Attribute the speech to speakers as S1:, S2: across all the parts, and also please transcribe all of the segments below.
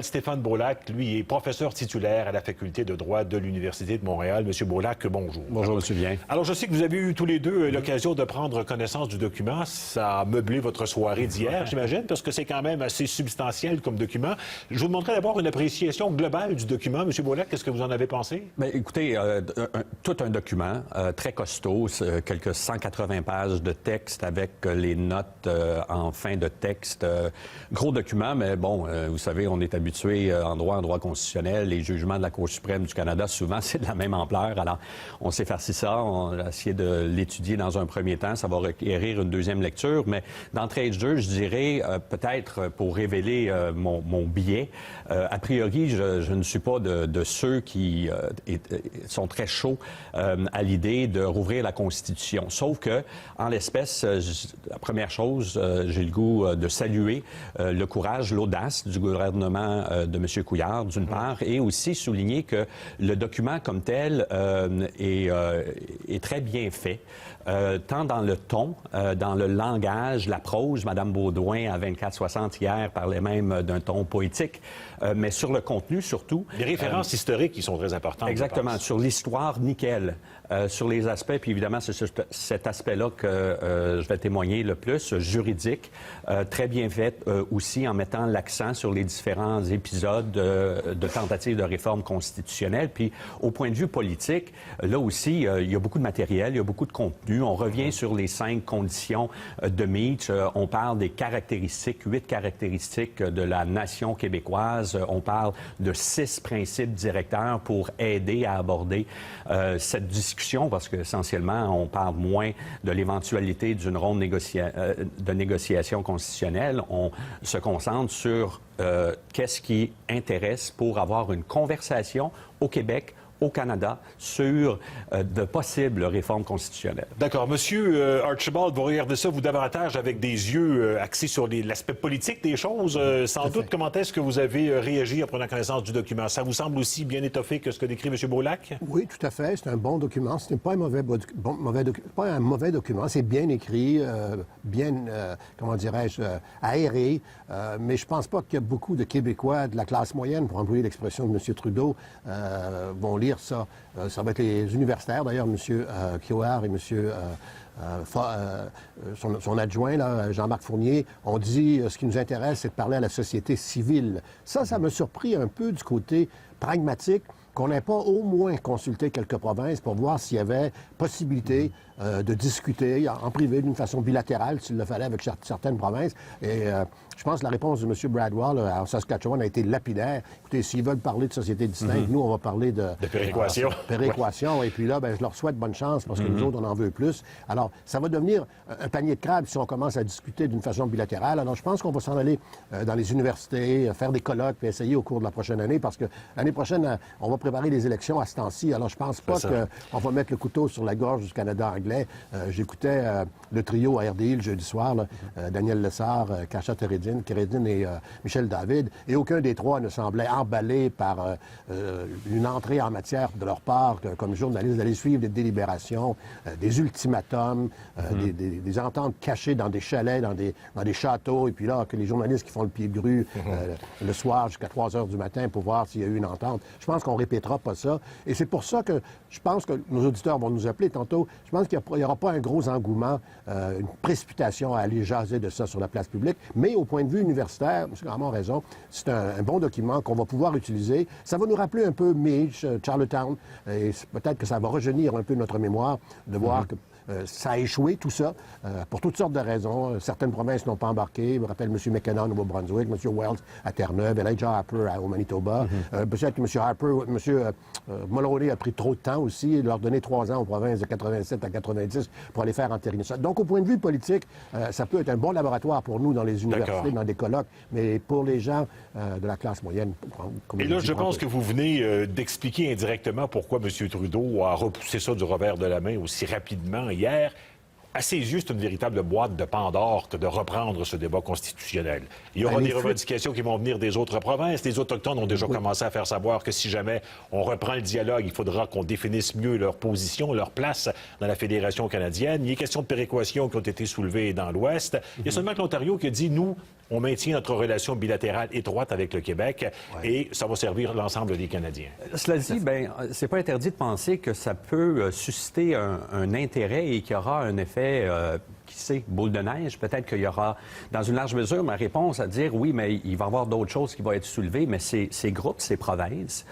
S1: Stéphane Beaulac, lui, est professeur titulaire à la faculté de droit de l'Université de Montréal. Monsieur Beaulac, bonjour.
S2: Bonjour, Monsieur Bien.
S1: Alors, je sais que vous avez eu tous les deux l'occasion de prendre connaissance du document. Ça a meublé votre soirée d'hier, j'imagine, parce que c'est quand même assez substantiel comme document. Je vous demanderai d'abord une appréciation globale du document. Monsieur Beaulac, qu'est-ce que vous en avez pensé?
S2: Bien, écoutez, tout un document très costaud, quelques 180 pages de texte avec les notes en fin de texte. Gros document, mais bon, vous savez, on est habitué en droit constitutionnel, les jugements de la Cour suprême du Canada, souvent, c'est de la même ampleur. Alors, on s'est farci ça, on a essayé de l'étudier dans un premier temps. Ça va requérir une deuxième lecture, mais d'entrée de jeu, je dirais, peut-être pour révéler mon biais, a priori, je ne suis pas de ceux qui sont très chauds à l'idée de rouvrir la Constitution. Sauf que, en l'espèce, la première chose, j'ai le goût de saluer le courage, l'audace du gouvernement de M. Couillard, d'une part, et aussi souligner que le document comme tel est très bien fait, tant dans le ton, dans le langage, la prose. Mme Beaudoin, à 24-60 hier, parlait même d'un ton poétique, mais sur le contenu, surtout.
S1: Les références historiques qui sont très importantes.
S2: Exactement. Sur l'histoire, nickel. Sur les aspects, puis évidemment, c'est cet aspect-là que je vais témoigner le plus, juridique, très bien fait aussi en mettant l'accent sur les différents épisodes de tentatives de réforme constitutionnelle. Puis, au point de vue politique, là aussi, il y a beaucoup de matériel, il y a beaucoup de contenu. On revient sur les 5 conditions de Meach. On parle des caractéristiques, 8 caractéristiques de la nation québécoise. On parle de 6 principes directeurs pour aider à aborder cette discussion, parce qu'essentiellement, on parle moins de l'éventualité d'une ronde de négociation constitutionnelle. On se concentre sur qu'est-ce qui intéresse pour avoir une conversation au Québec, au Canada, sur de possibles réformes constitutionnelles.
S1: D'accord. Monsieur Archibald, vous regardez ça, vous, davantage avec des yeux axés sur l'aspect politique des choses. Sans doute, comment est-ce que vous avez réagi en prenant connaissance du document? Ça vous semble aussi bien étoffé que ce que décrit M. Beaulac?
S3: Oui, tout à fait. C'est un bon document. Ce n'est pas un mauvais document. C'est bien écrit, bien, comment dirais-je, aéré. Mais je pense pas qu'il y a beaucoup de Québécois de la classe moyenne, pour employer l'expression de M. Trudeau, vont lire ça. Ça va être les universitaires, d'ailleurs, M. Couillard et M. son adjoint, là, Jean-Marc Fournier, ont dit ce qui nous intéresse, c'est de parler à la société civile. Ça me surpris un peu du côté pragmatique, qu'on n'ait pas au moins consulté quelques provinces pour voir s'il y avait possibilité de discuter en privé d'une façon bilatérale, s'il le fallait, avec certaines provinces. Et je pense que la réponse de M. Bradwell en Saskatchewan a été lapidaire. Écoutez, s'ils veulent parler de sociétés distinctes, nous, on va parler de
S1: péréquation.
S3: Péréquation. Et puis là, je leur souhaite bonne chance parce que nous autres, on en veut plus. Alors, ça va devenir un panier de crabes si on commence à discuter d'une façon bilatérale. Alors, je pense qu'on va s'en aller dans les universités, faire des colloques, puis essayer au cours de la prochaine année, parce que l'année prochaine, on va préparer les élections à ce temps-ci. Alors, je pense pas qu'on va mettre le couteau sur la gorge du Canada anglais. J'écoutais le trio à RDI le jeudi soir, Daniel Lessard, Kacha Kéredine et Michel David, et aucun des trois ne semblait emballé par une entrée en matière de leur part, comme journaliste, d'aller suivre des délibérations, des ultimatums, des ententes cachées dans des chalets, dans des châteaux, et puis là, que les journalistes qui font le pied gru le soir jusqu'à 3 heures du matin pour voir s'il y a eu une entente. Je pense qu'on répétera pas ça. Et c'est pour ça que je pense que nos auditeurs vont nous appeler tantôt. Je pense qu'il n'y aura pas un gros engouement, une précipitation à aller jaser de ça sur la place publique. Mais au point de vue universitaire, M. Gramont a raison, c'est un bon document qu'on va pouvoir utiliser. Ça va nous rappeler un peu Meach, Charlottetown, et peut-être que ça va rejeunir un peu notre mémoire de voir que ça a échoué, tout ça, pour toutes sortes de raisons. Certaines provinces n'ont pas embarqué. Je me rappelle M. McKinnon au Nouveau-Brunswick, M. Wells à Terre-Neuve, Elijah Harper au Manitoba. Peut-être que M. Harper, M. Mulroney a pris trop de temps aussi, de leur donner 3 ans aux provinces de 87 à 90 pour aller faire entériner ça. Donc, au point de vue politique, ça peut être un bon laboratoire pour nous dans les universités, dans des colloques, mais pour les gens de la classe moyenne...
S1: Et là, je pense que vous venez d'expliquer indirectement pourquoi M. Trudeau a repoussé ça du revers de la main aussi rapidement hier. à ses yeux, c'est une véritable boîte de Pandore que de reprendre ce débat constitutionnel. Il y aura des revendications qui vont venir des autres provinces. Les Autochtones ont déjà commencé à faire savoir que si jamais on reprend le dialogue, il faudra qu'on définisse mieux leur position, leur place dans la Fédération canadienne. Il y a questions de péréquation qui ont été soulevées dans l'Ouest. Il y a seulement que l'Ontario qui a dit, nous, on maintient notre relation bilatérale étroite avec le Québec et ça va servir l'ensemble des Canadiens.
S2: Cela dit, bien, c'est pas interdit de penser que ça peut susciter un intérêt et qu'il y aura un effet, qui sait, boule de neige. Peut-être qu'il y aura, dans une large mesure, ma réponse à dire oui, mais il va y avoir d'autres choses qui vont être soulevées, mais ces groupes, ces provinces,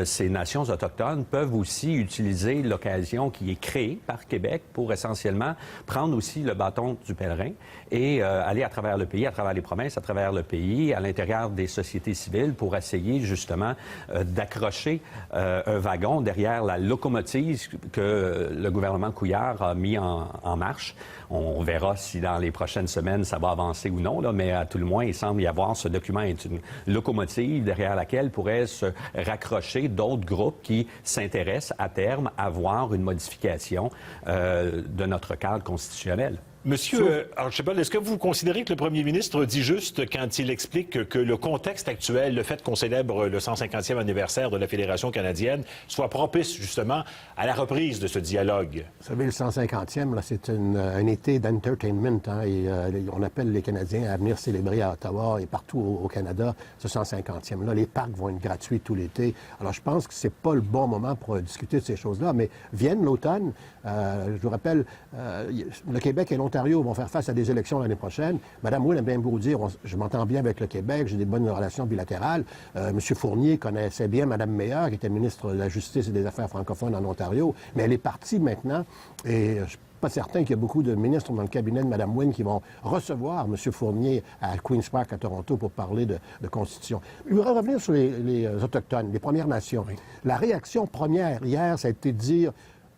S2: ces nations autochtones peuvent aussi utiliser l'occasion qui est créée par Québec pour essentiellement prendre aussi le bâton du pèlerin et aller à travers le pays, à travers les provinces, à travers le pays, à l'intérieur des sociétés civiles pour essayer justement d'accrocher un wagon derrière la locomotive que le gouvernement Couillard a mis en marche. On verra si dans les prochaines semaines ça va avancer ou non, là, mais à tout le moins, il semble y avoir, ce document est une locomotive derrière laquelle pourraient se raccrocher d'autres groupes qui s'intéressent à terme à voir une modification de notre cadre constitutionnel.
S1: Monsieur Archibald, est-ce que vous considérez que le premier ministre dit juste quand il explique que le contexte actuel, le fait qu'on célèbre le 150e anniversaire de la Fédération canadienne, soit propice justement à la reprise de ce dialogue?
S3: Vous savez, le 150e, là, c'est un été d'entertainment, hein, et on appelle les Canadiens à venir célébrer à Ottawa et partout au Canada ce 150e. Là, les parcs vont être gratuits tout l'été. Alors, je pense que c'est pas le bon moment pour discuter de ces choses-là, mais viennent l'automne. Je vous rappelle, le Québec et l'Ontario vont faire face à des élections l'année prochaine. Mme Wynne aime bien beau dire, je m'entends bien avec le Québec, j'ai des bonnes relations bilatérales. M. Fournier connaissait bien Mme Meilleur, qui était ministre de la Justice et des Affaires francophones en Ontario, mais elle est partie maintenant et je suis pas certain qu'il y a beaucoup de ministres dans le cabinet de Mme Wynne qui vont recevoir M. Fournier à Queen's Park à Toronto pour parler de Constitution. Je voudrais revenir sur les Autochtones, les Premières Nations. Oui. La réaction première hier, ça a été de dire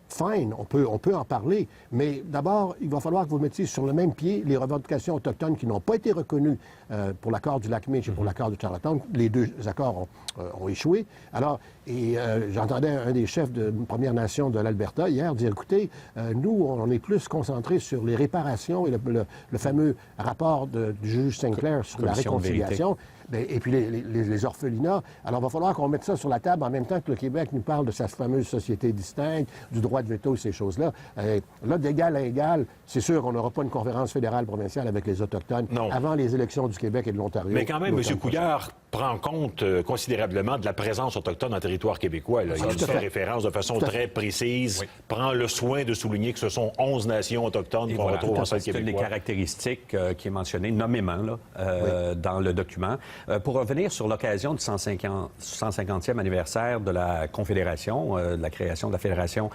S3: fine, on peut en parler, mais d'abord, il va falloir que vous mettiez sur le même pied les revendications autochtones qui n'ont pas été reconnues pour l'accord du Lac-Meech et pour l'accord de Charlottetown. Les deux accords ont échoué. Alors, j'entendais un des chefs de Première Nation de l'Alberta hier dire, écoutez, nous, on est plus concentrés sur les réparations et le fameux rapport du juge Sinclair sur la réconciliation. Et puis les orphelinats. Alors, il va falloir qu'on mette ça sur la table en même temps que le Québec nous parle de sa fameuse société distincte, du droit de veto, ces choses-là. Là, d'égal à égal, c'est sûr qu'on n'aura pas une conférence fédérale provinciale avec les Autochtones avant les élections du Québec et de l'Ontario.
S1: Mais quand même, M. Couillard prend compte considérablement de la présence autochtone en territoire québécois. Là. Il fait référence de façon très précise, prend le soin de souligner que ce sont 11 nations autochtones qu'on retrouve en sol québécois.
S2: C'est une des caractéristiques qui est mentionnée nommément là, dans le document. Pour revenir sur l'occasion du 150e anniversaire de la Confédération, de la création de la Fédération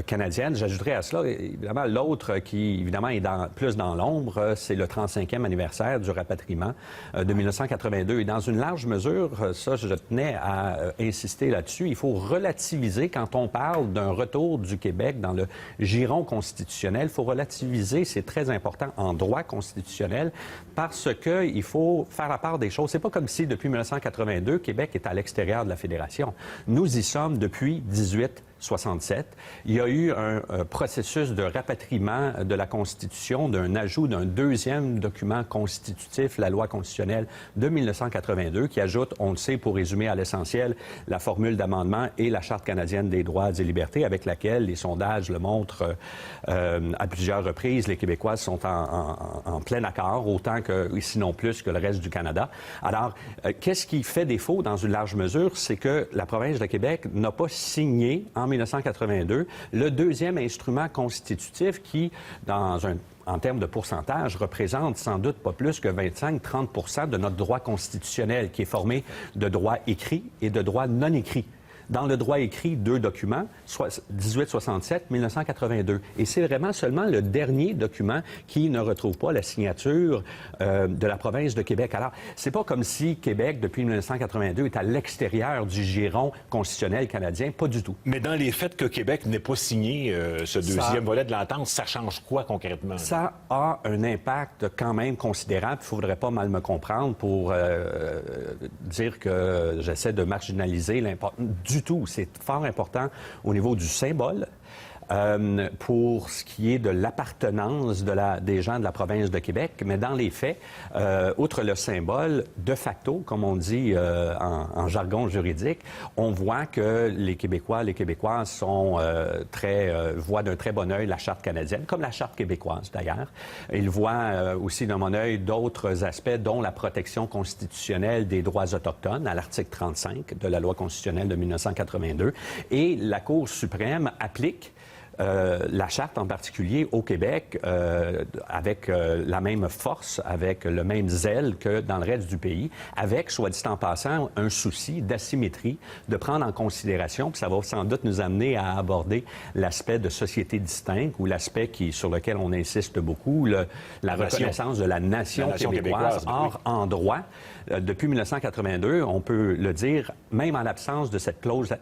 S2: canadienne, j'ajouterais à cela, évidemment, l'autre qui, évidemment, est plus dans l'ombre, c'est le 35e anniversaire du rapatriement de 1982. Et dans une large mesure, ça, je tenais à insister là-dessus, il faut relativiser, quand on parle d'un retour du Québec dans le giron constitutionnel, il faut relativiser, c'est très important en droit constitutionnel, parce qu'il faut faire la part des choses. C'est pas comme si, depuis 1982, Québec est à l'extérieur de la Fédération. Nous y sommes depuis 1867. Il y a eu un processus de rapatriement de la Constitution, d'un ajout d'un deuxième document constitutif, la loi constitutionnelle de 1982, qui ajoute, on le sait, pour résumer à l'essentiel, la formule d'amendement et la Charte canadienne des droits et libertés, avec laquelle les sondages le montrent à plusieurs reprises. Les Québécois sont en plein accord, autant que, sinon plus, que le reste du Canada. Alors, qu'est-ce qui fait défaut dans une large mesure? C'est que la province de Québec n'a pas signé en 1982 le deuxième instrument constitutif qui, en termes de pourcentage, représente sans doute pas plus que 25-30 % de notre droit constitutionnel, qui est formé de droits écrits et de droits non écrits. Dans le droit écrit, deux documents, 1867, 1982. Et c'est vraiment seulement le dernier document qui ne retrouve pas la signature de la province de Québec. Alors, c'est pas comme si Québec, depuis 1982, est à l'extérieur du giron constitutionnel canadien. Pas du tout.
S1: Mais dans les faits que Québec n'ait pas signé ce deuxième volet de l'entente, ça change quoi concrètement?
S2: Ça a un impact quand même considérable. Il ne faudrait pas mal me comprendre pour dire que j'essaie de marginaliser l'importance. Du tout. C'est fort important au niveau du symbole. pour ce qui est de l'appartenance des gens de la province de Québec. Mais dans les faits, outre le symbole, de facto, comme on dit en jargon juridique, on voit que les Québécois, les Québécoises sont voient d'un très bon œil la Charte canadienne, comme la Charte québécoise d'ailleurs. Ils voient aussi d'un bon œil d'autres aspects, dont la protection constitutionnelle des droits autochtones à l'article 35 de la loi constitutionnelle de 1982. Et la Cour suprême applique la Charte en particulier au Québec avec la même force, avec le même zèle que dans le reste du pays, avec, soit dit en passant, un souci d'asymétrie, de prendre en considération, puis ça va sans doute nous amener à aborder l'aspect de société distincte ou l'aspect sur lequel on insiste beaucoup, la reconnaissance de la nation québécoise. Or, en droit, depuis 1982, on peut le dire, même en l'absence de cette clause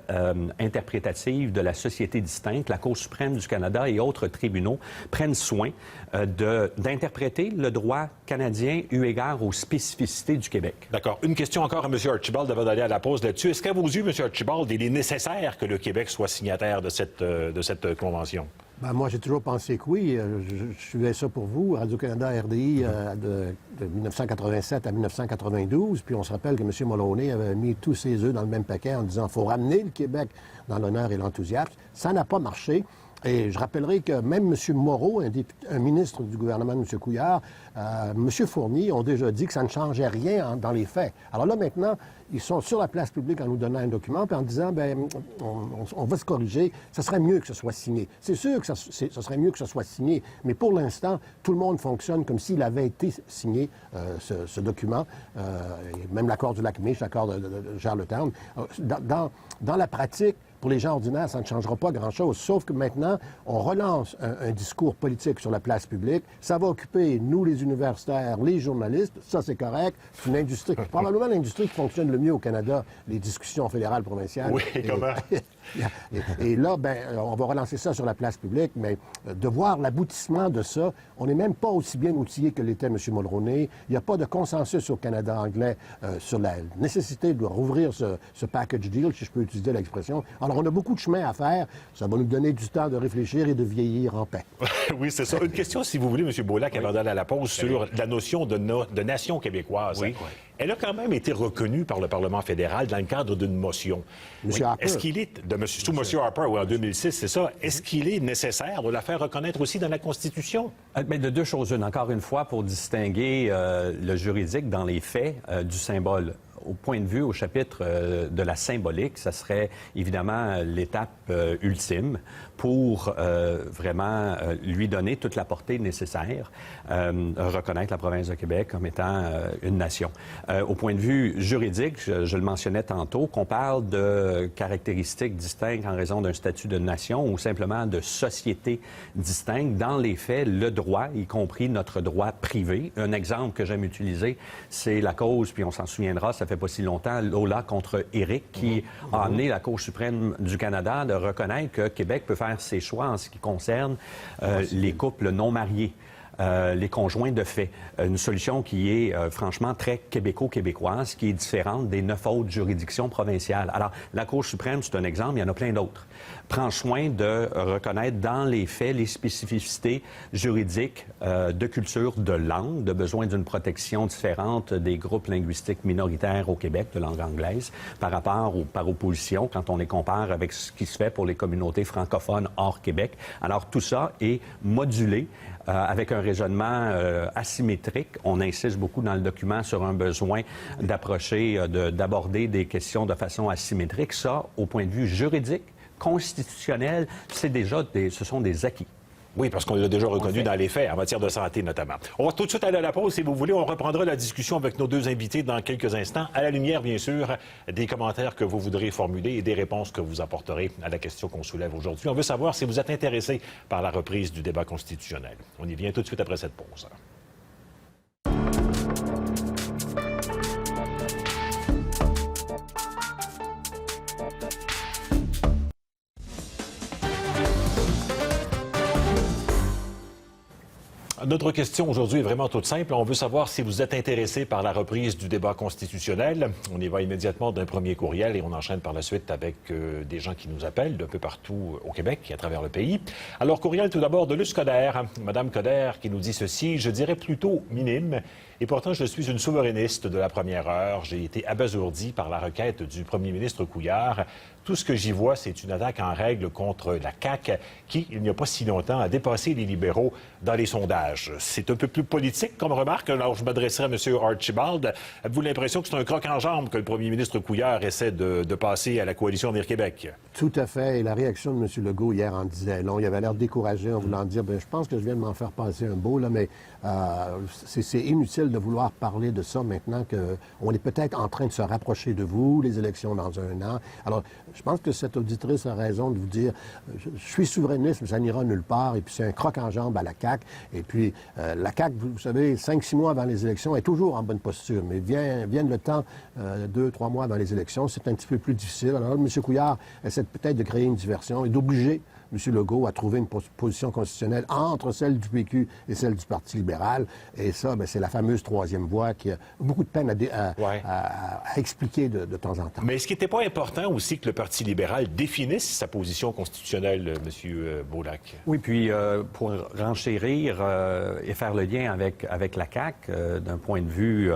S2: interprétative de la société distincte, la Cour suprême du Canada et autres tribunaux prennent soin d'interpréter le droit canadien eu égard aux spécificités du Québec.
S1: D'accord. Une question encore à M. Archibald avant d'aller à la pause là-dessus. Est-ce qu'à vos yeux, M. Archibald, il est nécessaire que le Québec soit signataire de cette convention?
S3: Ben, moi, j'ai toujours pensé que oui. Je suivais ça pour vous, Radio-Canada, RDI, de 1987 à 1992. Puis on se rappelle que M. Mulroney avait mis tous ses œufs dans le même paquet en disant qu'il faut ramener le Québec dans l'honneur et l'enthousiasme. Ça n'a pas marché. Et je rappellerai que même M. Moreau, un ministre du gouvernement de M. Couillard, M. Fournier ont déjà dit que ça ne changeait rien dans les faits. Alors là, maintenant, ils sont sur la place publique en nous donnant un document puis en disant, bien, on va se corriger, ça serait mieux que ce soit signé. C'est sûr que ça serait mieux que ce soit signé, mais pour l'instant, tout le monde fonctionne comme s'il avait été signé, ce document, même l'accord du Lac-Mich, l'accord de Charlottetown. Dans la pratique, pour les gens ordinaires, ça ne changera pas grand-chose, sauf que maintenant, on relance un discours politique sur la place publique. Ça va occuper, nous, les universitaires, les journalistes. Ça, c'est correct. C'est une industrie, probablement l'industrie qui fonctionne le mieux au Canada, les discussions fédérales, provinciales.
S1: Oui, comment?
S3: Et là, ben, on va relancer ça sur la place publique, mais de voir l'aboutissement de ça, on n'est même pas aussi bien outillé que l'était M. Mulroney. Il n'y a pas de consensus au Canada anglais sur la nécessité de rouvrir ce package deal, si je peux utiliser l'expression. Alors, on a beaucoup de chemin à faire. Ça va nous donner du temps de réfléchir et de vieillir en paix.
S1: Oui, c'est ça. Une question, si vous voulez, M. Beaulac, avant d'aller à la pause, sur la notion de nation québécoise. Oui. Elle a quand même été reconnue par le Parlement fédéral dans le cadre d'une motion.
S3: M. Harper.
S1: Est-ce qu'il est, sous M. Harper, oui, en 2006, c'est ça, est-ce qu'il est nécessaire de la faire reconnaître aussi dans la Constitution?
S2: Mais de deux choses une. Encore une fois, pour distinguer le juridique dans les faits du symbole. Au point de vue, au chapitre de la symbolique, ça serait évidemment l'étape ultime pour vraiment lui donner toute la portée nécessaire, reconnaître la province de Québec comme étant une nation. Au point de vue juridique, je le mentionnais tantôt, qu'on parle de caractéristiques distinctes en raison d'un statut de nation ou simplement de société distincte. Dans les faits, le droit, y compris notre droit privé. Un exemple que j'aime utiliser, c'est la cause, puis on s'en souviendra, ça fait pas si longtemps, Lola contre Eric, qui a amené la Cour suprême du Canada de reconnaître que Québec peut faire ses choix en ce qui concerne les couples non mariés. Les conjoints de fait. Une solution qui est franchement très québéco-québécoise, qui est différente des 9 autres juridictions provinciales. Alors, la Cour suprême, c'est un exemple, il y en a plein d'autres. Prend soin de reconnaître dans les faits les spécificités juridiques de culture, de langue, de besoin d'une protection différente des groupes linguistiques minoritaires au Québec, de langue anglaise, par opposition, quand on les compare avec ce qui se fait pour les communautés francophones hors Québec. Alors, tout ça est modulé avec un raisonnement asymétrique. On insiste beaucoup dans le document sur un besoin d'approcher, d'aborder des questions de façon asymétrique. Ça, au point de vue juridique, constitutionnel, ce sont des acquis.
S1: Oui, parce qu'on l'a déjà reconnu dans les faits, en matière de santé notamment. On va tout de suite aller à la pause, si vous voulez. On reprendra la discussion avec nos deux invités dans quelques instants, à la lumière, bien sûr, des commentaires que vous voudrez formuler et des réponses que vous apporterez à la question qu'on soulève aujourd'hui. On veut savoir si vous êtes intéressé par la reprise du débat constitutionnel. On y vient tout de suite après cette pause. Notre question aujourd'hui est vraiment toute simple. On veut savoir si vous êtes intéressé par la reprise du débat constitutionnel. On y va immédiatement d'un premier courriel et on enchaîne par la suite avec des gens qui nous appellent d'un peu partout au Québec et à travers le pays. Alors, courriel tout d'abord de Luce Coder. Madame Coder qui nous dit ceci, je dirais plutôt minime. Et pourtant, je suis une souverainiste de la première heure. J'ai été abasourdi par la requête du premier ministre Couillard. Tout ce que j'y vois, c'est une attaque en règle contre la CAQ qui, il n'y a pas si longtemps, a dépassé les libéraux dans les sondages. C'est un peu plus politique comme remarque. Alors, je m'adresserai à M. Archibald. Avez-vous l'impression que c'est un croc en jambe que le premier ministre Couillard essaie de passer à la coalition Avenir Québec? Tout à fait. Et la réaction de M. Legault hier en disait long. Il avait l'air découragé en voulant dire, je pense que je viens de m'en faire passer un beau, là, mais c'est inutile de vouloir parler de ça maintenant qu'on est peut-être en train de se rapprocher de vous, les élections dans un an. Alors, je pense que cette auditrice a raison de vous dire, je suis souverainiste, mais ça n'ira nulle part, et puis c'est un croc en jambe à la CAQ. Et puis, la CAQ, vous savez, 5-6 mois avant les élections, est toujours en bonne posture, mais vienne le temps, 2-3 mois avant les élections, c'est un petit peu plus difficile. Alors, M. Couillard essaie peut-être de créer une diversion et d'obliger M. Legault a trouvé une position constitutionnelle entre celle du PQ et celle du Parti libéral. Et ça, c'est la fameuse troisième voie qui a beaucoup de peine à expliquer de temps en temps. Mais est-ce qu'il n'était pas important aussi que le Parti libéral définisse sa position constitutionnelle, M. Beaulac?
S2: Oui, puis pour renchérir et faire le lien avec la CAQ, d'un point de vue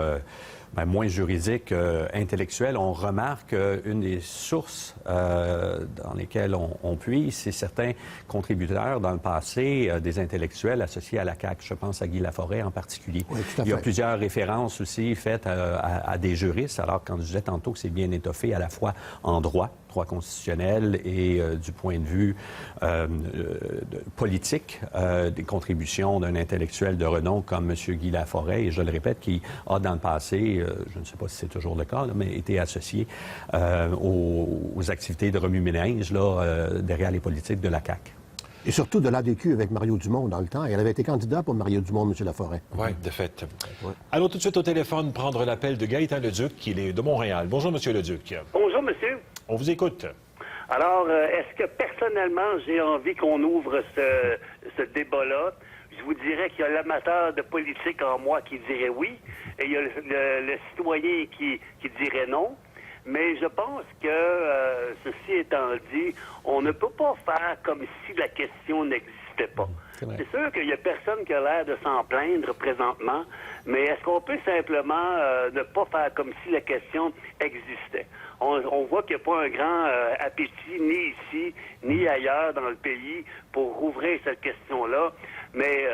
S2: moins juridique, intellectuel, on remarque une des sources dans lesquelles on puise, c'est certains contributeurs dans le passé, des intellectuels associés à la CAQ. Je pense à Guy Laforêt en particulier. Oui, tout à fait. Il y a plusieurs références aussi faites à des juristes, alors quand je disais tantôt que c'est bien étoffé à la fois en droit constitutionnel et du point de vue politique, des contributions d'un intellectuel de renom comme M. Guy Laforêt, et je le répète, qui a dans le passé, je ne sais pas si c'est toujours le cas, là, mais été associé aux activités de remue-ménage derrière les politiques de la CAQ.
S3: Et surtout de l'ADQ avec Mario Dumont dans le temps. Et elle avait été candidat pour Mario Dumont, M. Laforêt.
S1: Oui, de fait. Ouais. Allons tout de suite au téléphone prendre l'appel de Gaëtan Leduc, qui est de Montréal. Bonjour, M. Leduc.
S4: Bonjour, monsieur.
S1: On vous écoute.
S4: Alors, est-ce que personnellement, j'ai envie qu'on ouvre ce débat-là? Je vous dirais qu'il y a l'amateur de politique en moi qui dirait oui, et il y a le citoyen qui dirait non. Mais je pense que, ceci étant dit, on ne peut pas faire comme si la question n'existait pas. C'est sûr qu'il n'y a personne qui a l'air de s'en plaindre présentement, mais est-ce qu'on peut simplement ne pas faire comme si la question existait? On voit qu'il n'y a pas un grand appétit, ni ici, ni ailleurs dans le pays, pour rouvrir cette question-là. Mais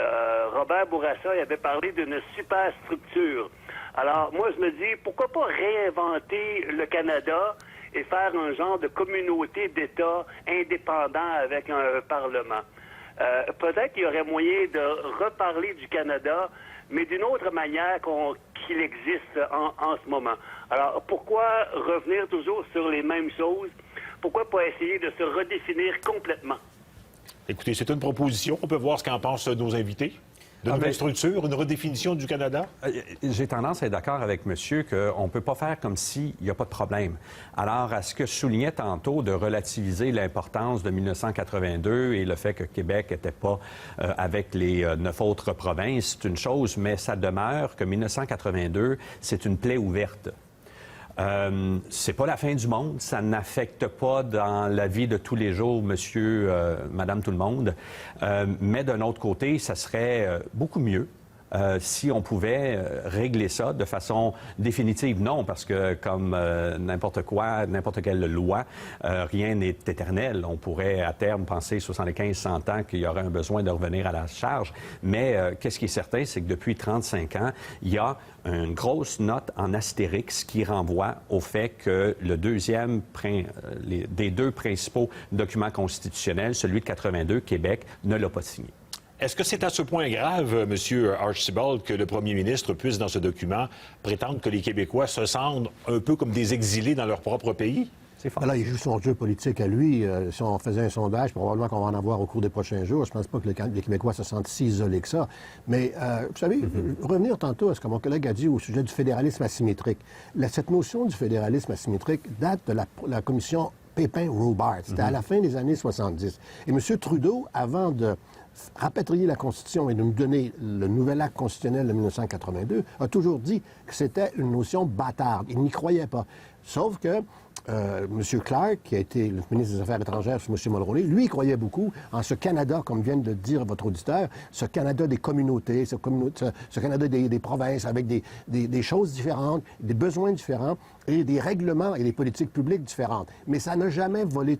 S4: Robert Bourassa avait parlé d'une superstructure. Alors, moi, je me dis, pourquoi pas réinventer le Canada et faire un genre de communauté d'États indépendants avec un Parlement? Peut-être qu'il y aurait moyen de reparler du Canada, mais d'une autre manière qu'il existe en ce moment. Alors, pourquoi revenir toujours sur les mêmes choses? Pourquoi pas essayer de se redéfinir complètement?
S1: Écoutez, c'est une proposition. On peut voir ce qu'en pensent nos invités. De nouvelles structures, une redéfinition du Canada?
S2: J'ai tendance à être d'accord avec monsieur qu'on ne peut pas faire comme s'il n'y a pas de problème. Alors, à ce que je soulignais tantôt de relativiser l'importance de 1982 et le fait que Québec n'était pas avec les 9 autres provinces, c'est une chose, mais ça demeure que 1982, c'est une plaie ouverte. C'est pas la fin du monde, ça n'affecte pas dans la vie de tous les jours monsieur, madame, tout le monde, mais d'un autre côté, ça serait beaucoup mieux si on pouvait régler ça de façon définitive. Non, parce que comme n'importe quelle loi, rien n'est éternel. On pourrait à terme penser 75-100 ans qu'il y aurait un besoin de revenir à la charge. Mais qu'est-ce qui est certain, c'est que depuis 35 ans, il y a une grosse note en astérix qui renvoie au fait que le deuxième des deux principaux documents constitutionnels, celui de 82, Québec, ne l'a pas signé.
S1: Est-ce que c'est à ce point grave, M. Archibald, que le premier ministre puisse, dans ce document, prétendre que les Québécois se sentent un peu comme des exilés dans leur propre pays?
S3: Là, il joue son jeu politique à lui. Si on faisait un sondage, probablement qu'on va en avoir au cours des prochains jours. Je pense pas que les Québécois se sentent si isolés que ça. Mais, vous savez, revenir tantôt à ce que mon collègue a dit au sujet du fédéralisme asymétrique. Cette notion du fédéralisme asymétrique date de la commission Pépin-Roubart. C'était à la fin des années 70. Et M. Trudeau, avant de rapatrier la Constitution et de nous donner le nouvel acte constitutionnel de 1982, a toujours dit que c'était une notion bâtarde. Il n'y croyait pas. Sauf que M. Clark, qui a été le ministre des Affaires étrangères sous M. Mulroney, lui, il croyait beaucoup en ce Canada, comme vient de le dire votre auditeur, ce Canada des communautés, ce Canada des provinces, avec des choses différentes, des besoins différents et des règlements et des politiques publiques différentes. Mais ça n'a jamais volé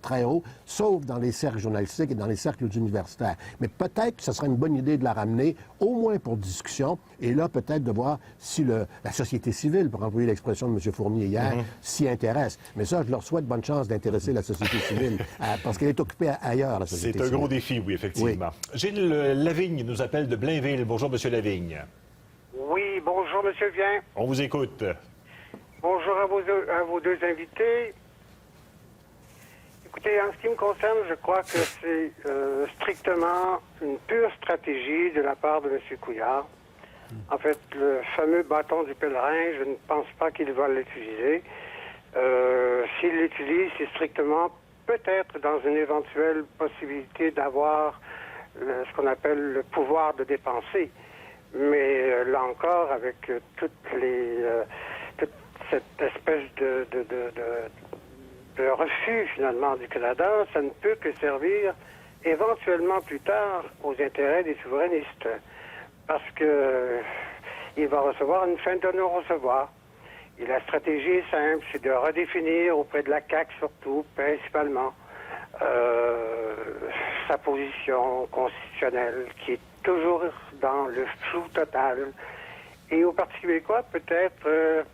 S3: très haut, sauf dans les cercles journalistiques et dans les cercles universitaires. Mais peut-être que ce serait une bonne idée de la ramener, au moins pour discussion, et là, peut-être de voir si la société civile, pour employer l'expression de M. Fournier hier, s'y intéresse. Mais ça, je leur souhaite bonne chance d'intéresser la société civile, parce qu'elle est occupée ailleurs, la société civile.
S1: C'est un gros défi, oui, effectivement. Oui. Gilles Lavigne nous appelle de Blainville. Bonjour, M. Lavigne.
S5: Oui, bonjour, M. Vien.
S1: On vous écoute.
S5: Bonjour à vos deux invités. Écoutez, en ce qui me concerne, je crois que c'est strictement une pure stratégie de la part de M. Couillard. En fait, le fameux bâton du pèlerin, je ne pense pas qu'il va l'utiliser. S'il l'utilise, c'est strictement peut-être dans une éventuelle possibilité d'avoir ce qu'on appelle le pouvoir de dépenser. Mais là encore, avec toute cette espèce de refus, finalement, du Canada, ça ne peut que servir éventuellement plus tard aux intérêts des souverainistes. Parce que il va recevoir une fin de non-recevoir. Et la stratégie est simple, c'est de redéfinir auprès de la CAQ surtout, principalement, sa position constitutionnelle, qui est toujours dans le flou total. Et au Parti québécois, peut-être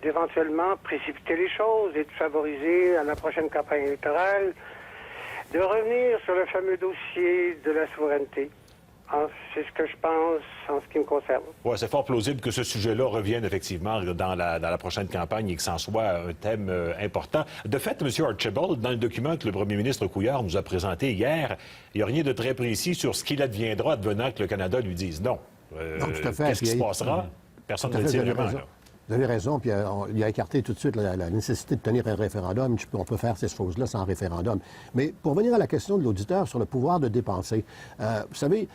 S5: d'éventuellement précipiter les choses et de favoriser à la prochaine campagne électorale de revenir sur le fameux dossier de la souveraineté. C'est ce que je pense en ce qui me concerne.
S1: Oui, c'est fort plausible que ce sujet-là revienne effectivement dans la prochaine campagne et que c'en soit un thème important. De fait, M. Archibald, dans le document que le premier ministre Couillard nous a présenté hier, il n'y a rien de très précis sur ce qu'il adviendra advenant que le Canada lui dise non.
S3: Non, tout à fait.
S1: Qu'est-ce qui se passera? Personne ne le sait vraiment.
S3: Vous avez raison, puis il a écarté tout de suite la nécessité de tenir un référendum. On peut faire ces choses-là sans référendum. Mais pour venir à la question de l'auditeur sur le pouvoir de dépenser, vous savez,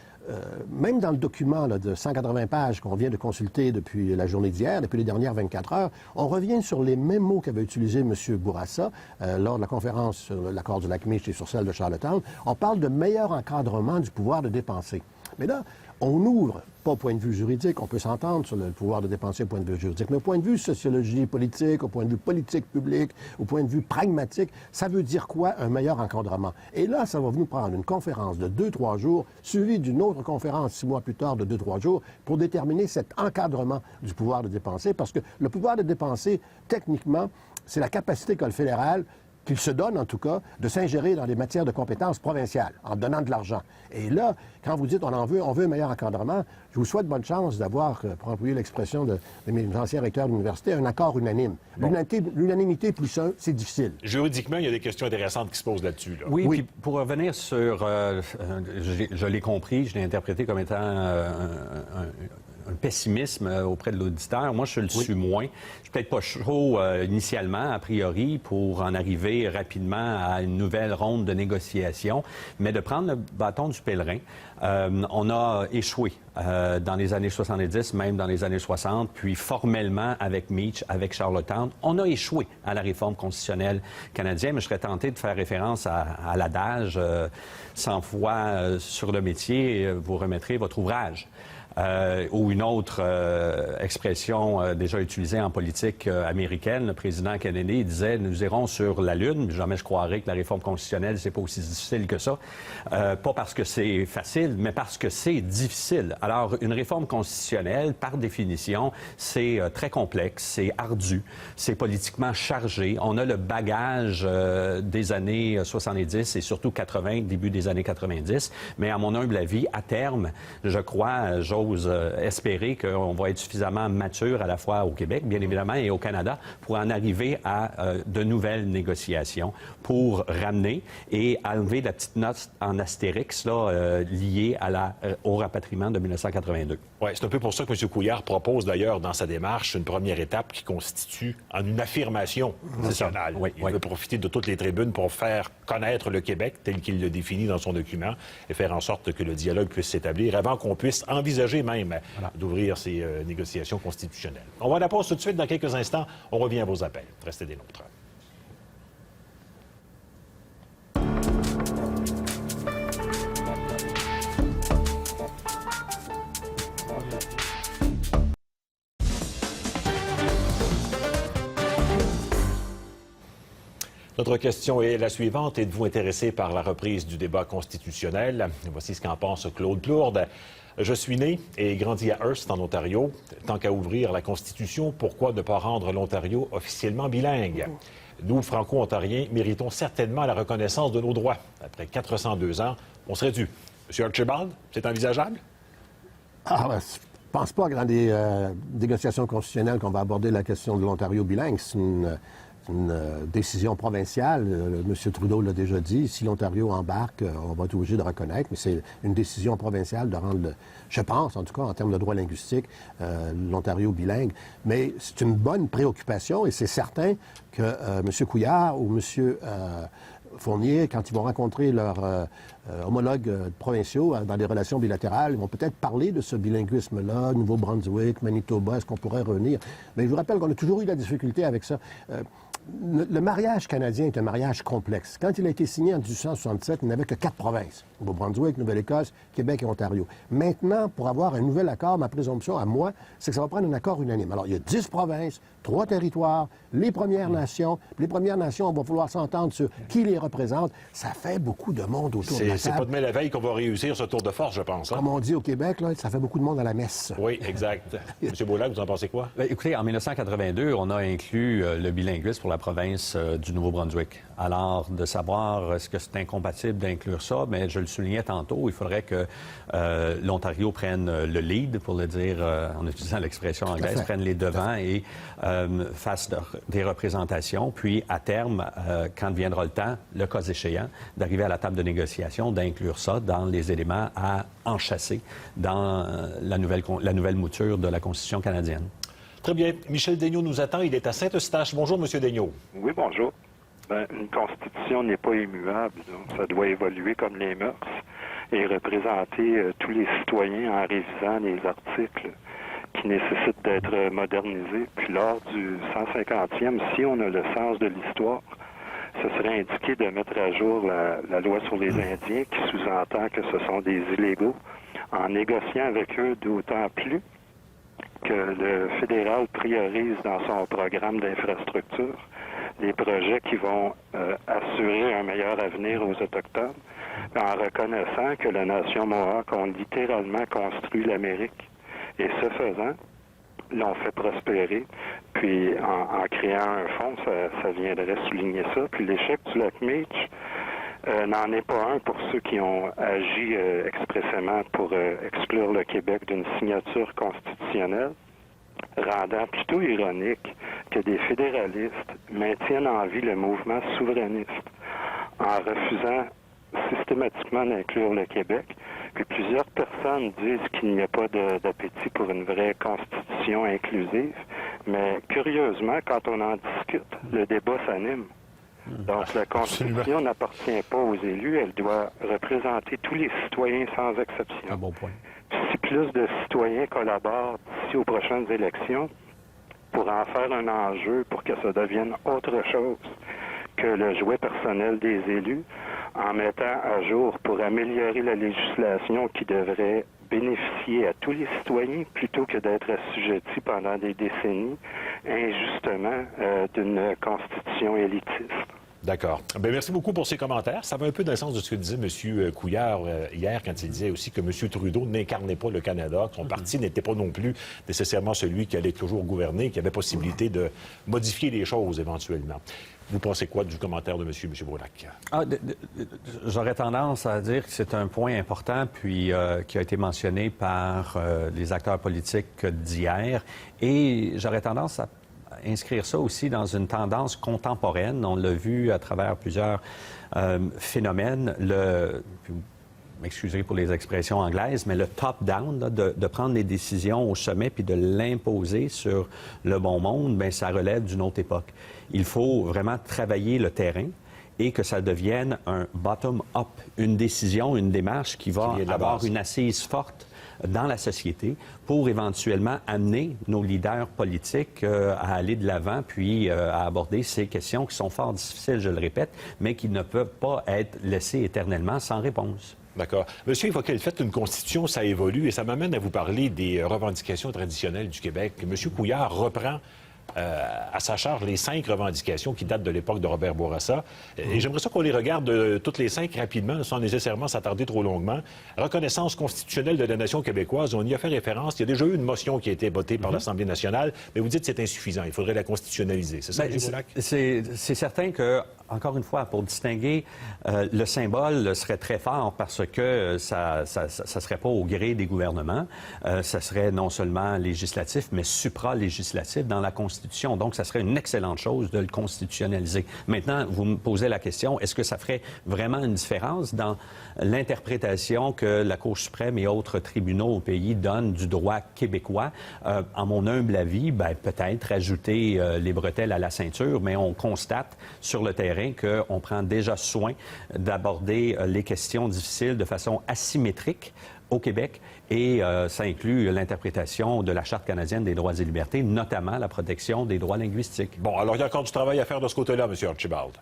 S3: même dans le document là, de 180 pages qu'on vient de consulter depuis la journée d'hier, depuis les dernières 24 heures, on revient sur les mêmes mots qu'avait utilisé M. Bourassa lors de la conférence sur l'accord du Lac-Meech et sur celle de Charlottetown. On parle de meilleur encadrement du pouvoir de dépenser. Mais là, on ouvre, pas au point de vue juridique, on peut s'entendre sur le pouvoir de dépenser au point de vue juridique, mais au point de vue sociologie politique, au point de vue politique publique, au point de vue pragmatique, ça veut dire quoi un meilleur encadrement? Et là, ça va nous prendre une conférence de 2-3 jours, suivie d'une autre conférence 6 mois plus tard de 2-3 jours, pour déterminer cet encadrement du pouvoir de dépenser, parce que le pouvoir de dépenser, techniquement, c'est la capacité qu'a le fédéral, qu'il se donne, en tout cas, de s'ingérer dans les matières de compétences provinciales, en donnant de l'argent. Et là, quand vous dites on veut un meilleur encadrement, je vous souhaite bonne chance d'avoir, pour employer l'expression de mes anciens recteurs d'université, un accord unanime. Bon. L'unanimité plus un, c'est difficile.
S1: Juridiquement, il y a des questions intéressantes qui se posent là-dessus. Là.
S2: Oui, puis pour revenir sur... je l'ai compris, je l'ai interprété comme étant un pessimisme auprès de l'auditeur. Moi, je le suis moins. Je suis peut-être pas chaud initialement, a priori, pour en arriver rapidement à une nouvelle ronde de négociations, mais de prendre le bâton du pèlerin. On a échoué dans les années 70, même dans les années 60, puis formellement avec Meech, avec Charlottetown. On a échoué à la réforme constitutionnelle canadienne, mais je serais tenté de faire référence à l'adage 100 fois sur le métier, vous remettrez votre ouvrage. Ou une autre expression déjà utilisée en politique américaine, le président Kennedy disait « Nous irons sur la Lune ». Jamais je croirais que la réforme constitutionnelle, c'est pas aussi difficile que ça. Pas parce que c'est facile, mais parce que c'est difficile. Alors, une réforme constitutionnelle, par définition, c'est très complexe, c'est ardu, c'est politiquement chargé. On a le bagage des années 70 et surtout 80, début des années 90. Mais à mon humble avis, à terme, je crois, j'ose j'ose espérer qu'on va être suffisamment mature à la fois au Québec, bien évidemment, et au Canada, pour en arriver à de nouvelles négociations pour ramener et enlever la petite note en astérix là, liée au rapatriement de 1982.
S1: Oui, c'est un peu pour ça que M. Couillard propose d'ailleurs dans sa démarche une première étape qui constitue en une affirmation nationale.
S2: Oui,
S1: Il veut profiter de toutes les tribunes pour faire connaître le Québec tel qu'il le définit dans son document et faire en sorte que le dialogue puisse s'établir avant qu'on puisse envisager même d'ouvrir ces négociations constitutionnelles. On va à la pause tout de suite. Dans quelques instants, on revient à vos appels. Restez des nôtres. Notre question est la suivante. Êtes-vous intéressé par la reprise du débat constitutionnel? Voici ce qu'en pense Claude Plourde. Je suis né et grandi à Hearst, en Ontario. Tant qu'à ouvrir la Constitution, pourquoi ne pas rendre l'Ontario officiellement bilingue? Nous, Franco-Ontariens, méritons certainement la reconnaissance de nos droits. Après 402 ans, on serait dû. Monsieur Archibald, c'est envisageable?
S3: Je ne pense pas que dans des négociations constitutionnelles qu'on va aborder la question de l'Ontario bilingue. C'est une décision provinciale. M. Trudeau l'a déjà dit. Si l'Ontario embarque, on va être obligé de reconnaître, mais c'est une décision provinciale de rendre, je pense, en tout cas, en termes de droit linguistique, l'Ontario bilingue. Mais c'est une bonne préoccupation et c'est certain que M. Couillard ou M. Fournier, quand ils vont rencontrer leurs homologues provinciaux dans des relations bilatérales, ils vont peut-être parler de ce bilinguisme-là, Nouveau-Brunswick, Manitoba, est-ce qu'on pourrait revenir? Mais je vous rappelle qu'on a toujours eu de la difficulté avec ça. Le mariage canadien est un mariage complexe. Quand il a été signé en 1867, il n'avait que 4 provinces. Nouveau-Brunswick, Nouvelle-Écosse, Québec et Ontario. Maintenant, pour avoir un nouvel accord, ma présomption à moi, c'est que ça va prendre un accord unanime. Alors, il y a 10 provinces, 3 territoires, les Premières Nations. Les Premières Nations, on va vouloir s'entendre sur qui les représente. Ça fait beaucoup de monde autour de la table.
S1: C'est pas demain la veille qu'on va réussir ce tour de force, je pense. Hein?
S3: Comme on dit au Québec, là, ça fait beaucoup de monde à la messe.
S1: Oui, exact. M. Beaulac, vous en pensez quoi?
S2: Bien, écoutez, en 1982, on a inclus le bilinguisme pour la province du Nouveau-Brunswick. Alors, de savoir est-ce que c'est incompatible d'inclure ça, mais je le soulignais tantôt, il faudrait que l'Ontario prenne le lead, pour le dire en utilisant l'expression anglaise, prenne les devants et fasse des représentations, puis à terme, quand viendra le temps, le cas échéant, d'arriver à la table de négociation, d'inclure ça dans les éléments à enchasser dans la nouvelle mouture de la Constitution canadienne.
S1: Très bien. Michel Daigneault nous attend. Il est à Saint-Eustache. Bonjour, M. Daigneault.
S6: Oui, bonjour. Une constitution n'est pas immuable. Donc ça doit évoluer comme les mœurs et représenter tous les citoyens en révisant les articles qui nécessitent d'être modernisés. Puis lors du 150e, si on a le sens de l'histoire, ce serait indiqué de mettre à jour la loi sur les Indiens, qui sous-entend que ce sont des illégaux, en négociant avec eux d'autant plus que le fédéral priorise dans son programme d'infrastructure les projets qui vont assurer un meilleur avenir aux Autochtones, en reconnaissant que la nation Mohawk a littéralement construit l'Amérique. Et ce faisant, l'ont fait prospérer. Puis en créant un fonds, ça viendrait souligner ça. Puis l'échec du lac Meech n'en est pas un pour ceux qui ont agi expressément pour exclure le Québec d'une signature constitutionnelle, rendant plutôt ironique que des fédéralistes maintiennent en vie le mouvement souverainiste en refusant systématiquement d'inclure le Québec. Puis plusieurs personnes disent qu'il n'y a pas d'appétit pour une vraie constitution inclusive, mais curieusement, quand on en discute, le débat s'anime. Donc la constitution n'appartient pas aux élus, elle doit représenter tous les citoyens sans exception.
S2: Un bon point.
S6: Si plus de citoyens collaborent d'ici aux prochaines élections pour en faire un enjeu, pour que ça devienne autre chose que le jouet personnel des élus, en mettant à jour pour améliorer la législation qui devrait bénéficier à tous les citoyens plutôt que d'être assujettis pendant des décennies injustement d'une constitution élitiste.
S1: D'accord. Bien, merci beaucoup pour ces commentaires. Ça va un peu dans le sens de ce que disait M. Couillard hier, quand il disait aussi que M. Trudeau n'incarnait pas le Canada, que son parti n'était pas non plus nécessairement celui qui allait toujours gouverner, qui avait possibilité de modifier les choses éventuellement. Vous pensez quoi du commentaire de M. Brolac?
S2: J'aurais tendance à dire que c'est un point important, puis qui a été mentionné par les acteurs politiques d'hier. Et j'aurais tendance à inscrire ça aussi dans une tendance contemporaine. On l'a vu à travers plusieurs phénomènes. Vous m'excuserez pour les expressions anglaises, mais le top-down, de prendre les décisions au sommet puis de l'imposer sur le bon monde, bien, ça relève d'une autre époque. Il faut vraiment travailler le terrain et que ça devienne un bottom-up, une décision, une démarche qui va avoir une assise forte dans la société pour éventuellement amener nos leaders politiques à aller de l'avant puis à aborder ces questions qui sont fort difficiles, je le répète, mais qui ne peuvent pas être laissées éternellement sans réponse.
S1: D'accord. Monsieur évoquait le fait qu'une constitution, ça évolue et ça m'amène à vous parler des revendications traditionnelles du Québec. Monsieur Couillard reprend à sa charge les 5 revendications qui datent de l'époque de Robert Bourassa. Et j'aimerais ça qu'on les regarde toutes les 5 rapidement, sans nécessairement s'attarder trop longuement. Reconnaissance constitutionnelle de la nation québécoise, on y a fait référence. Il y a déjà eu une motion qui a été votée par l'Assemblée nationale, mais vous dites que c'est insuffisant. Il faudrait la constitutionnaliser. C'est ça, M. Boulac?
S2: C'est certain que, encore une fois, pour distinguer, le symbole serait très fort parce que ça serait pas au gré des gouvernements. Ça serait non seulement législatif, mais supra-législatif dans la Constitution. Donc, ça serait une excellente chose de le constitutionnaliser. Maintenant, vous me posez la question, est-ce que ça ferait vraiment une différence dans l'interprétation que la Cour suprême et autres tribunaux au pays donnent du droit québécois? En mon humble avis, bien, peut-être ajouter les bretelles à la ceinture, mais on constate sur le terrain qu'on prend déjà soin d'aborder les questions difficiles de façon asymétrique au Québec et ça inclut l'interprétation de la Charte canadienne des droits et libertés, notamment la protection des droits linguistiques.
S1: Bon, alors il y a encore du travail à faire de ce côté-là, M. Archibald.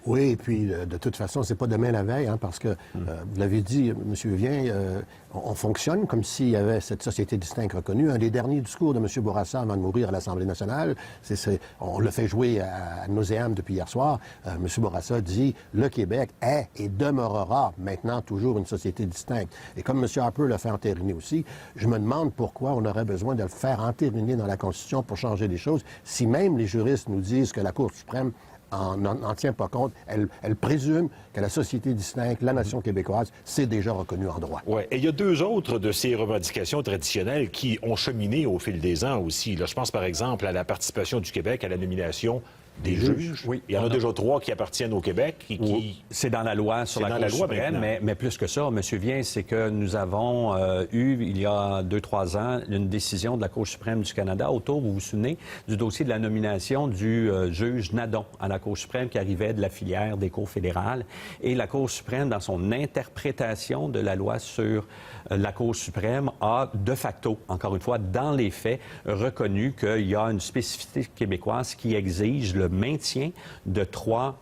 S3: Oui, et puis de toute façon, c'est pas demain la veille, hein, parce que, vous l'avez dit, M. Vien, on fonctionne comme s'il y avait cette société distincte reconnue. Un des derniers discours de M. Bourassa avant de mourir à l'Assemblée nationale, on le fait jouer à nauséam depuis hier soir. M. Bourassa dit « Le Québec est et demeurera maintenant toujours une société distincte ». Et comme M. Harper l'a fait entériner aussi, je me demande pourquoi on aurait besoin de le faire entériner dans la Constitution pour changer les choses, si même les juristes nous disent que la Cour suprême n'en tient pas compte. Elle présume que la société distincte, la nation québécoise, c'est déjà reconnu en droit.
S1: Oui. Et il y a 2 autres de ces revendications traditionnelles qui ont cheminé au fil des ans aussi. Là, je pense par exemple à la participation du Québec à la nomination des juges. Oui. Il y en a déjà 3 qui appartiennent au Québec.
S2: Oui. C'est dans la loi sur la Cour suprême, mais plus que ça, M. Vien, c'est que nous avons eu, il y a 2-3 ans, une décision de la Cour suprême du Canada autour, vous vous souvenez, du dossier de la nomination du juge Nadon à la Cour suprême qui arrivait de la filière des cours fédérales. Et la Cour suprême, dans son interprétation de la loi sur la Cour suprême, a de facto, encore une fois, dans les faits, reconnu qu'il y a une spécificité québécoise qui exige le maintien de 3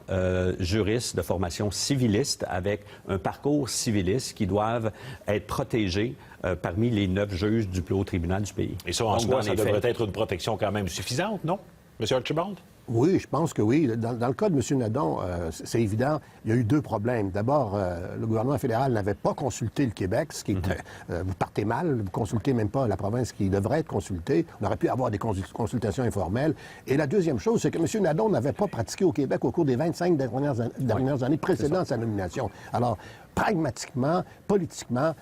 S2: juristes de formation civiliste avec un parcours civiliste qui doivent être protégés parmi les 9 juges du plus haut tribunal du pays.
S1: Et ça, en soi, ça devrait être une protection quand même suffisante, non, M. Archibald?
S3: Oui, je pense que oui. Dans le cas de M. Nadon, c'est évident, il y a eu 2 problèmes. D'abord, le gouvernement fédéral n'avait pas consulté le Québec, ce qui était... vous partez mal, vous ne consultez même pas la province qui devrait être consultée. On aurait pu avoir des consultations informelles. Et la deuxième chose, c'est que M. Nadon n'avait pas pratiqué au Québec au cours des 25 dernières années précédant sa nomination. Alors, pragmatiquement, politiquement,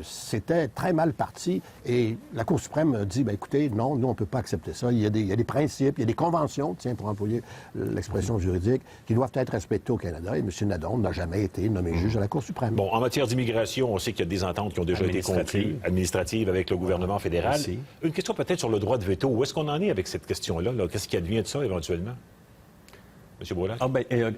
S3: c'était très mal parti. Et la Cour suprême dit, bien, écoutez, non, nous, on ne peut pas accepter ça. Il y a des principes, il y a des conventions, tiens, pour employer l'expression juridique, qui doivent être respectées au Canada. Et M. Nadon n'a jamais été nommé juge à la Cour suprême.
S1: Bon, en matière d'immigration, on sait qu'il y a des ententes qui ont déjà été conclues, administratives avec le gouvernement fédéral. Merci. Une question peut-être sur le droit de veto. Où est-ce qu'on en est avec cette question-là? Qu'est-ce qui advient de ça, éventuellement? M. Boulac?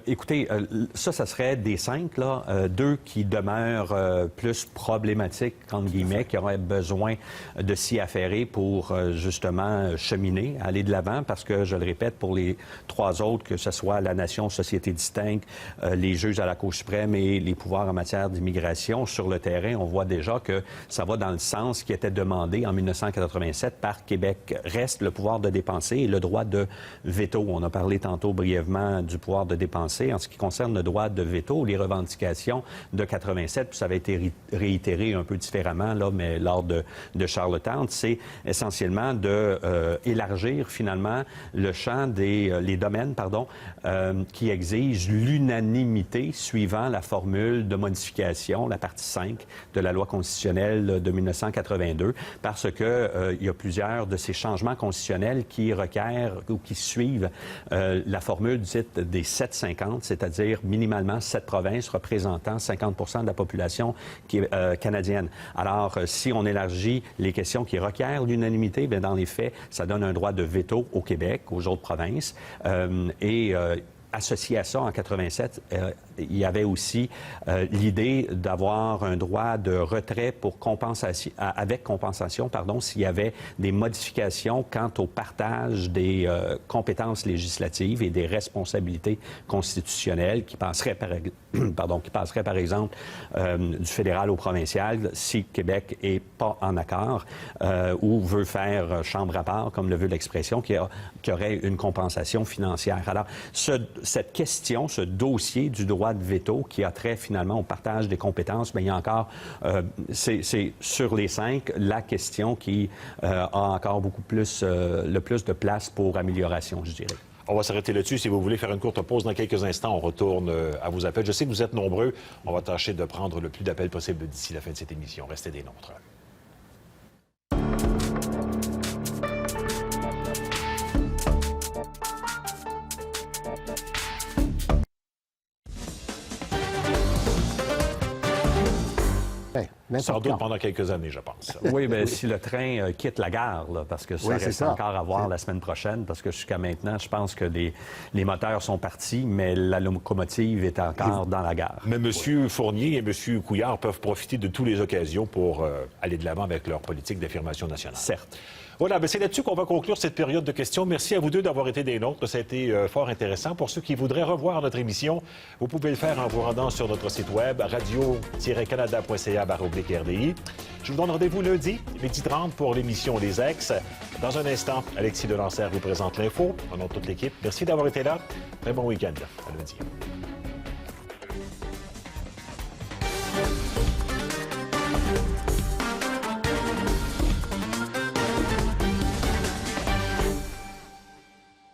S2: Écoutez, ça serait des 5, là, 2 qui demeurent plus problématiques, entre guillemets, qui auraient besoin de s'y affairer pour, justement, cheminer, aller de l'avant, parce que, je le répète, pour les 3 autres, que ce soit la nation, société distincte, les juges à la Cour suprême et les pouvoirs en matière d'immigration, sur le terrain, on voit déjà que ça va dans le sens qui était demandé en 1987 par Québec. Reste le pouvoir de dépenser et le droit de veto. On a parlé tantôt brièvement gouvernement du pouvoir de dépenser en ce qui concerne le droit de veto, les revendications de 87, puis ça avait été réitéré un peu différemment, là, mais lors de Charlottetown, c'est essentiellement d'élargir finalement le champ les domaines, qui exigent l'unanimité suivant la formule de modification, la partie 5 de la loi constitutionnelle de 1982, parce que il y a plusieurs de ces changements constitutionnels qui requièrent ou qui suivent la formule dite des 7-50, c'est-à-dire minimalement 7 provinces représentant 50 de la population canadienne. Alors, si on élargit les questions qui requièrent l'unanimité, bien, dans les faits, ça donne un droit de veto au Québec, aux autres provinces, associé à ça, en 87, il y avait aussi l'idée d'avoir un droit de retrait pour compensation, avec compensation, s'il y avait des modifications quant au partage des compétences législatives et des responsabilités constitutionnelles qui passeraient par exemple du fédéral au provincial si Québec est pas en accord ou veut faire chambre à part, comme le veut l'expression, qui aurait une compensation financière. Alors, cette question, ce dossier du droit de veto qui a trait finalement au partage des compétences, bien, il y a encore, c'est sur les 5, la question qui a encore beaucoup plus, le plus de place pour amélioration, je dirais.
S1: On va s'arrêter là-dessus. Si vous voulez faire une courte pause dans quelques instants, on retourne à vos appels. Je sais que vous êtes nombreux. On va tâcher de prendre le plus d'appels possible d'ici la fin de cette émission. Restez des nôtres. Sans doute pendant quelques années, je pense.
S2: Oui, bien, si le train quitte la gare, là, parce que ça reste encore à voir la semaine prochaine, parce que jusqu'à maintenant, je pense que les moteurs sont partis, mais la locomotive est encore dans la gare.
S1: Mais M. Fournier et M. Couillard peuvent profiter de toutes les occasions pour aller de l'avant avec leur politique d'affirmation nationale.
S2: Certes.
S1: Voilà, bien, c'est là-dessus qu'on va conclure cette période de questions. Merci à vous deux d'avoir été des nôtres. Ça a été fort intéressant. Pour ceux qui voudraient revoir notre émission, vous pouvez le faire en vous rendant sur notre site web radio-canada.ca/RDI. Je vous donne rendez-vous lundi, midi 30 pour l'émission Les Ex. Dans un instant, Alexis Delancer vous présente l'info. Au nom de toute l'équipe, merci d'avoir été là. Très bon week-end. À lundi.